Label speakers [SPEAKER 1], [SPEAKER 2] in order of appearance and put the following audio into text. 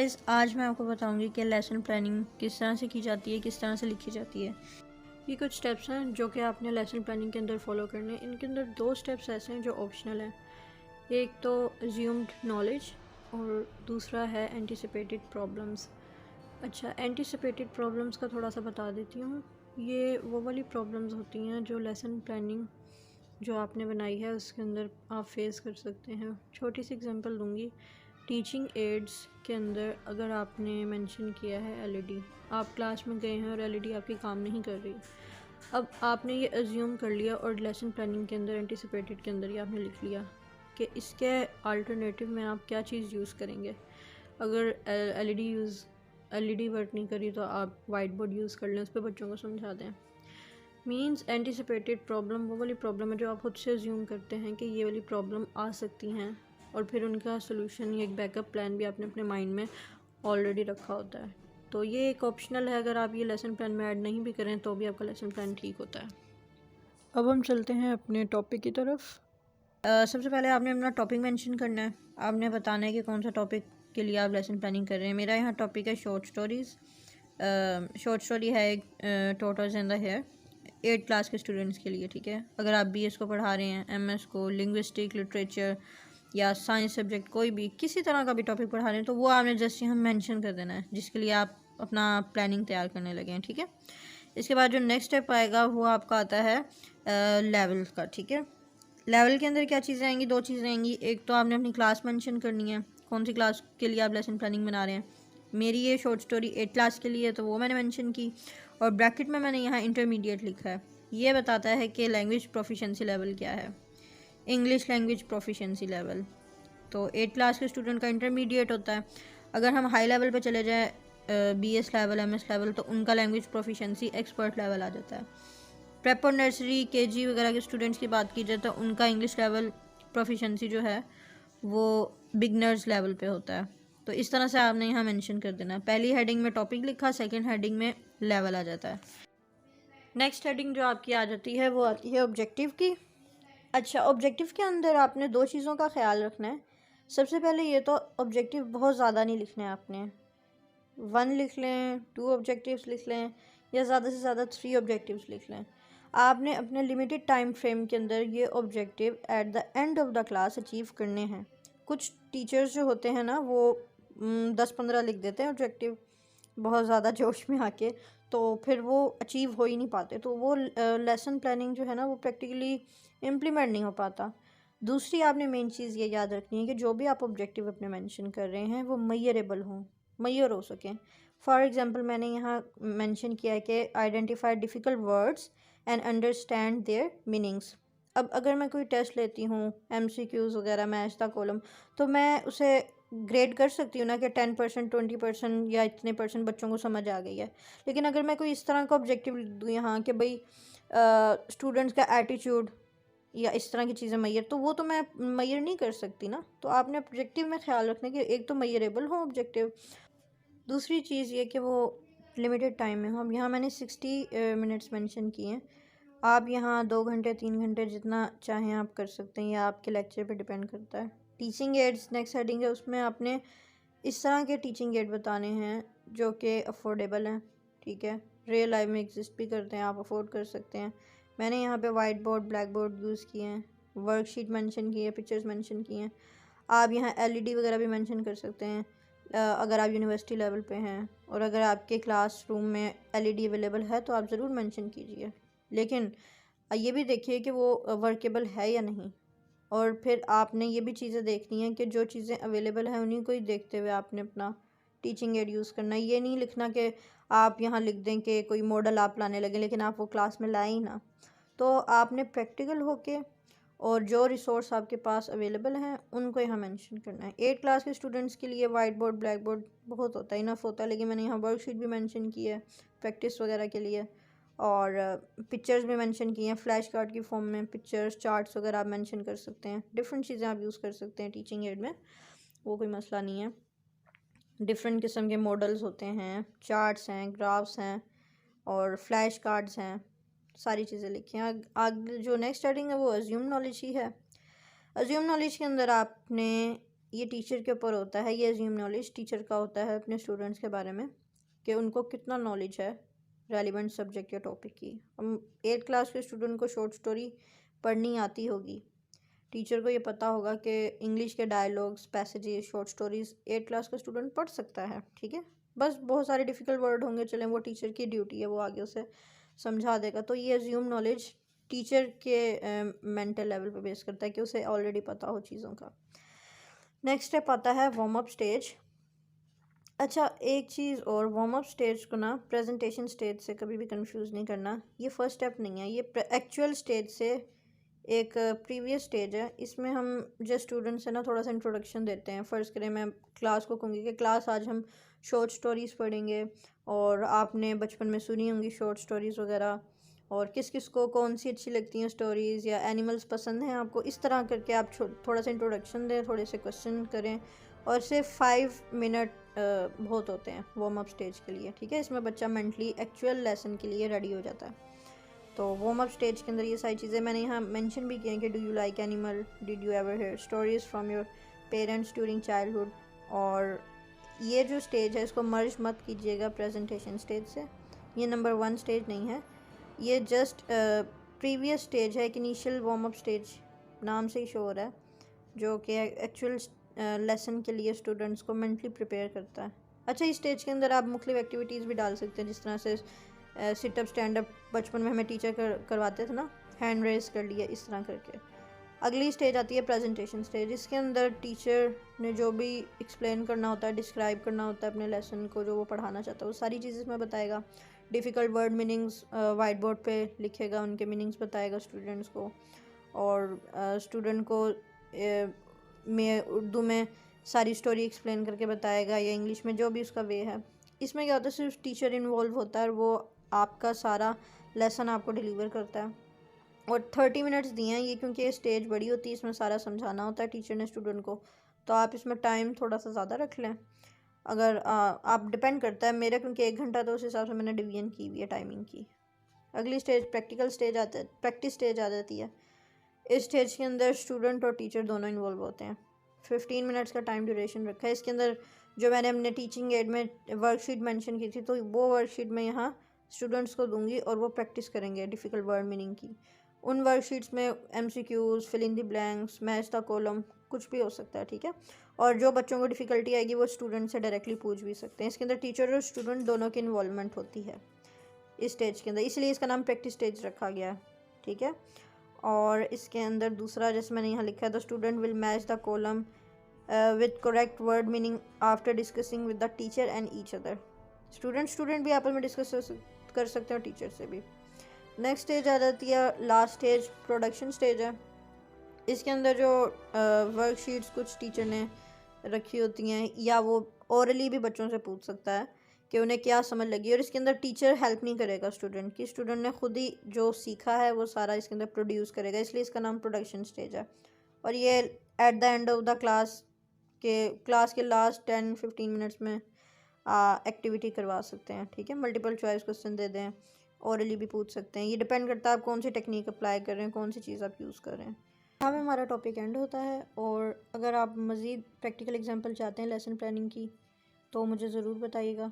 [SPEAKER 1] Guys, आज मैं आपको बताऊंगी कि लेसन प्लानिंग किस तरह से की जाती है, किस तरह से लिखी जाती है। ये कुछ स्टेप्स हैं जो कि आपने लेसन प्लानिंग के अंदर फॉलो करने हैं। इनके अंदर दो स्टेप्स ऐसे हैं जो ऑप्शनल हैं। एक तो अज्यूम्ड नॉलेज और दूसरा है एंटिसिपेटेड प्रॉब्लम्स। अच्छा, एंटिसिपेटेड प्रॉब्लम्स का थोड़ा सा बता देती हूँ। ये वो वाली प्रॉब्लम्स होती हैं जो लेसन प्लानिंग जो आपने बनाई है उसके अंदर आप फेस कर सकते हैं। छोटी सी एग्जांपल दूंगी। टीचिंग एड्स के अंदर अगर आपने मेंशन किया है एलईडी, आप क्लास में गए हैं और एलईडी आपकी काम नहीं कर रही। अब आपने ये अज्यूम कर लिया और लेसन प्लानिंग के अंदर एंटिसिपेटेड के अंदर ही आपने लिख लिया कि इसके अल्टरनेटिव में आप क्या चीज़ यूज़ करेंगे। अगर एलईडी वर्क नहीं करी तो आप वाइट बोर्ड यूज़ कर लें, उस पर बच्चों को समझा दें। मीन्स एंटिसिपेटेड प्रॉब्लम वो वाली प्रॉब्लम है जो आप खुद से अज्यूम करते हैं कि ये वाली प्रॉब्लम आ सकती हैं और फिर उनका सोल्यूशन या एक बैकअप प्लान भी आपने अपने माइंड में ऑलरेडी रखा होता है। तो ये एक ऑप्शनल है, अगर आप ये लेसन प्लान में ऐड नहीं भी करें तो भी आपका लेसन प्लान ठीक होता है। अब हम चलते हैं अपने टॉपिक की तरफ। सबसे पहले आपने अपना टॉपिक मेंशन करना है। आपने बताना है कि कौन सा टॉपिक के लिए आप लेसन प्लानिंग कर रहे हैं। मेरा यहाँ टॉपिक है शॉर्ट स्टोरीज़। शॉर्ट स्टोरी है एक tortoise and the hare, 8th class के स्टूडेंट्स के लिए। ठीक है, अगर आप बीएस को पढ़ा रहे हैं, एमएस को, लिंग्विस्टिक, लिटरेचर या साइंस सब्जेक्ट कोई भी किसी तरह का भी टॉपिक पढ़ा रहे हैं तो वो आपने जस्ट यहाँ मेंशन कर देना है जिसके लिए आप अपना प्लानिंग तैयार करने लगे हैं। ठीक है, इसके बाद जो नेक्स्ट स्टेप आएगा वो आपका आता है लेवल का। ठीक है, लेवल के अंदर क्या चीज़ें आएंगी, दो चीज़ें आएंगी। एक तो आपने अपनी क्लास मेंशन करनी है, कौन सी क्लास के लिए आप लेसन प्लानिंग बना रहे हैं। मेरी ये शॉर्ट स्टोरी 8th क्लास के लिए है तो वो मैंने मेंशन की, और ब्रैकेट में मैंने यहाँ इंटरमीडिएट लिखा है। ये बताता है कि लैंग्वेज प्रोफिशेंसी लेवल क्या है, इंग्लिश लैंग्वेज प्रोफिशेंसी लेवल। तो 8th क्लास के स्टूडेंट का इंटरमीडिएट होता है। अगर हम हाई लेवल पे चले जाएँ, बीएस लेवल, एमएस लेवल, तो उनका लैंग्वेज प्रोफिशेंसी एक्सपर्ट लेवल आ जाता है। प्रेप और नर्सरी, केजी वगैरह के स्टूडेंट्स की बात की जाए तो उनका इंग्लिश लेवल प्रोफिशेंसी जो है वो बिगनर्स लेवल पे होता है। तो इस तरह से आपने यहाँ मेंशन कर देना है। पहली हेडिंग में टॉपिक लिखा, सेकंड हेडिंग में लेवल आ जाता है। नेक्स्ट हेडिंग जो आपकी आ जाती है वो आती है ऑब्जेक्टिव की। अच्छा, ऑब्जेक्टिव के अंदर आपने दो चीज़ों का ख्याल रखना है। सबसे पहले ये तो ऑब्जेक्टिव बहुत ज़्यादा नहीं लिखने हैं आपने। 1 लिख लें, 2 ऑब्जेक्टिव्स लिख लें, या ज़्यादा से ज़्यादा 3 ऑब्जेक्टिव्स लिख लें। आपने अपने लिमिटेड टाइम फ्रेम के अंदर ये objective at the end of the class achieve करने हैं। कुछ टीचर्स जो होते हैं ना वो 10-15 लिख देते हैं ऑब्जेक्टिव बहुत ज़्यादा जोश में आके, तो फिर वो अचीव हो ही नहीं पाते, तो वो लेसन प्लानिंग जो है ना वो प्रैक्टिकली इम्प्लीमेंट नहीं हो पाता। दूसरी आपने मेन चीज़ ये याद रखनी है कि जो भी आप ऑब्जेक्टिव अपने मेंशन कर रहे हैं वो मेजरेबल हों, मैयर हो सकें। फॉर एग्ज़ाम्पल मैंने यहाँ मेंशन किया है कि identify difficult words and understand their meanings. अब अगर मैं कोई टेस्ट लेती हूँ, एमसीक्यूज़ वगैरह, मैच द कॉलम, तो मैं उसे ग्रेड कर सकती हूँ ना कि 10%, 20% या इतने परसेंट बच्चों को समझ आ गई है। लेकिन अगर मैं कोई इस तरह का ऑब्जेक्टिव लिख दूँ यहाँ कि भाई स्टूडेंट्स का एटीट्यूड या इस तरह की चीज़ें मैयर, तो वो तो मैं मैयर नहीं कर सकती ना। तो आपने ऑब्जेक्टिव में ख्याल रखना कि एक तो मैयरेबल हो ऑब्जेक्टिव, दूसरी चीज़ ये कि वो लिमिटेड टाइम में हो। अब यहाँ मैंने 60 मिनट्स मेंशन किए हैं। आप यहाँ 2 घंटे 3 घंटे जितना चाहें आप कर सकते हैं, या आपके लेक्चर पे डिपेंड करता है। टीचिंग एड्स नेक्स्ट हेडिंग है, उसमें आपने इस तरह के टीचिंग एड बताने हैं जो कि अफोर्डेबल हैं। ठीक है, रियल लाइफ में एग्जिस्ट भी करते हैं, आप अफोर्ड कर सकते हैं। मैंने यहाँ पे white board, black board use किए हैं, वर्कशीट मेंशन की है, पिक्चर्स मेंशन किए हैं। आप यहाँ एलईडी वगैरह भी मेंशन कर सकते हैं अगर आप यूनिवर्सिटी लेवल पे हैं, और अगर आपके क्लासरूम में एलईडी अवेलेबल है तो आप ज़रूर मेंशन कीजिए। लेकिन ये भी देखिए कि वो वर्केबल है या नहीं। और फिर आपने ये भी चीज़ें देखनी है कि जो चीज़ें अवेलेबल हैं उन्हीं को ही देखते हुए आपने अपना टीचिंग एड यूज़ करना है। ये नहीं लिखना कि आप यहाँ लिख दें कि कोई मॉडल आप लाने लगे लेकिन आप वो क्लास में लाए ही ना। तो आपने प्रैक्टिकल होके और जो रिसोर्स आपके पास अवेलेबल हैं उनको यहाँ मेंशन करना है। 8th क्लास के स्टूडेंट्स के लिए वाइट बोर्ड, ब्लैक बोर्ड बहुत होता है, इनफ होता है, लेकिन मैंने यहाँ वर्कशीट भी मेंशन की है प्रैक्टिस वगैरह के लिए, और पिक्चर्स भी मेंशन की हैं फ्लैश कार्ड की फॉर्म में। पिक्चर्स, चार्ट्स वगैरह आप मेंशन कर सकते हैं, डिफरेंट चीज़ें आप यूज़ कर सकते हैं टीचिंग एड में, वो कोई मसला नहीं है। डिफरेंट किस्म के मॉडल्स होते हैं, चार्ट्स हैं, ग्राफ्स हैं और फ्लैश कार्ड्स हैं, सारी चीज़ें लिखी हैं। आगे जो नेक्स्ट हेडिंग है वो अज्यूम नॉलेज ही है। अज्यूम नॉलेज के अंदर आपने ये टीचर के ऊपर होता है, ये अज्यूम नॉलेज टीचर का होता है अपने स्टूडेंट्स के बारे में कि उनको कितना नॉलेज है रेलिवेंट सब्जेक्ट या टॉपिक की। हम 8th क्लास के स्टूडेंट को शॉर्ट स्टोरी पढ़नी आती होगी, टीचर को ये पता होगा कि इंग्लिश के dialogues, passages, short stories 8th class का स्टूडेंट पढ़ सकता है, ठीक है। बस बहुत सारे डिफ़िकल्ट वर्ड होंगे, चलें वो टीचर की ड्यूटी है, वो आगे उसे समझा देगा। तो ये अज्यूम नॉलेज टीचर के मेंटल लेवल पे बेस करता है कि उसे ऑलरेडी पता हो चीज़ों का। नेक्स्ट स्टेप आता है वार्म अप स्टेज। अच्छा, एक चीज़ और, वार्म अप स्टेज को ना प्रेजेंटेशन स्टेज से कभी भी कंफ्यूज नहीं करना। ये फर्स्ट स्टेप नहीं है, ये एक्चुअल स्टेज से एक प्रीवियस स्टेज है। इसमें हम जस्ट स्टूडेंट से ना थोड़ा सा इंट्रोडक्शन देते हैं। फ़र्ज़ करें मैं क्लास को कहूँगी कि क्लास आज हम शॉर्ट स्टोरीज़ पढ़ेंगे और आपने बचपन में सुनी होंगी शॉर्ट स्टोरीज़ वगैरह, और किस किस को कौन सी अच्छी लगती हैं स्टोरीज़, या एनिमल्स पसंद हैं आपको। इस तरह करके आप थोड़ा सा इंट्रोडक्शन दें, थोड़े से क्वेश्चन करें, और सिर्फ 5 मिनट बहुत होते हैं वार्म अप स्टेज के लिए, ठीक है। इसमें बच्चा मेंटली एक्चुअल लेसन के लिए रेडी हो जाता है। तो वार्म अप स्टेज के अंदर ये सारी चीज़ें मैंने यहाँ मेंशन भी की हैं कि do you like animal, did you ever hear stories from your parents during childhood. और ये जो स्टेज है इसको मर्ज मत कीजिएगा प्रेजेंटेशन स्टेज से, ये नंबर 1 स्टेज नहीं है, ये जस्ट प्रीवियस स्टेज है, एक इनिशियल वार्म अप स्टेज नाम से ही शो हो रहा है, जो कि एक्चुअल लेसन के लिए स्टूडेंट्स को मेंटली प्रिपेयर करता है। अच्छा, इस स्टेज के अंदर आप मुख्तलिफ एक्टिविटीज़ भी डाल सकते हैं, जिस तरह से सिटअप स्टैंड अप बचपन में हमें टीचर करवाते थे ना, हैंड रेस कर लिया, इस तरह करके। अगली स्टेज आती है प्रेजेंटेशन स्टेज। इसके अंदर टीचर ने जो भी एक्सप्लेन करना होता है, डिस्क्राइब करना होता है अपने लेसन को, जो वो पढ़ाना चाहता है, वो सारी चीज़ें इसमें बताएगा। Difficult word meanings white board पे लिखेगा, उनके मीनिंग्स बताएगा स्टूडेंट्स को, और स्टूडेंट को में उर्दू में सारी स्टोरी एक्सप्लेन करके बताएगा, या इंग्लिश में, जो भी उसका वे है। इसमें क्या होता है, सिर्फ टीचर इन्वॉल्व होता है और वो आपका सारा लेसन आपको डिलीवर करता है। और 30 मिनट्स दिए हैं ये, क्योंकि ये स्टेज बड़ी होती है, इसमें सारा समझाना होता है टीचर ने स्टूडेंट को, तो आप इसमें टाइम थोड़ा सा ज़्यादा रख लें। अगर आप डिपेंड करता है मेरा, क्योंकि 1 घंटा तो उस हिसाब से मैंने डिवीजन की हुई है टाइमिंग की। अगली स्टेज प्रैक्टिकल स्टेज आता है, प्रैक्टिस स्टेज आ जाती है। इस स्टेज के अंदर स्टूडेंट और टीचर दोनों इन्वॉल्व होते हैं। 15 मिनट्स का टाइम ड्यूरेशन रखा है। इसके अंदर जो मैंने अपने टीचिंग एड में वर्कशीट मेंशन की थी, तो वो वर्कशीट मैं यहाँ स्टूडेंट्स को दूंगी और वो प्रैक्टिस करेंगे डिफ़िकल्ट वर्ड मीनिंग की। उन वर्कशीट्स में MCQs, fill in the blanks, match the column, कुछ भी हो सकता है, ठीक है। और जो बच्चों को डिफ़िकल्टी आएगी वो स्टूडेंट से डायरेक्टली पूछ भी सकते हैं। इसके अंदर टीचर और स्टूडेंट दोनों की इन्वॉल्वमेंट होती है इस स्टेज के अंदर, इसलिए इसका नाम प्रैक्टिस स्टेज रखा गया है, ठीक है। और इसके अंदर दूसरा, जैसे मैंने यहाँ लिखा है, the student will match the column with correct word meaning after discussing with the teacher and each other. Student भी आपस में डिस्कस कर सकते हैं टीचर से भी। नेक्स्ट स्टेज आ जाती है, लास्ट स्टेज प्रोडक्शन स्टेज है। इसके अंदर जो वर्कशीट्स कुछ टीचर ने रखी होती हैं, या वो ओरली भी बच्चों से पूछ सकता है कि उन्हें क्या समझ लगी, और इसके अंदर टीचर हेल्प नहीं करेगा स्टूडेंट की, स्टूडेंट ने खुद ही जो सीखा है वो सारा इसके अंदर प्रोड्यूस करेगा, इसलिए इसका नाम प्रोडक्शन स्टेज है। और ये at the end of the class के लास्ट 10-15 मिनट्स में एक्टिविटी करवा सकते हैं, ठीक है। मल्टीपल चॉइस क्वेश्चन दे दें, ओरली भी पूछ सकते हैं, ये डिपेंड करता है आप कौन सी टेक्निक अप्लाई कर रहे हैं, कौन सी चीज़ आप यूज़ कर रहे हैं। यहाँ पे हमारा टॉपिक एंड होता है, और अगर आप मज़ीद प्रैक्टिकल एग्जांपल चाहते हैं लेसन प्लानिंग की, तो मुझे ज़रूर बताइएगा।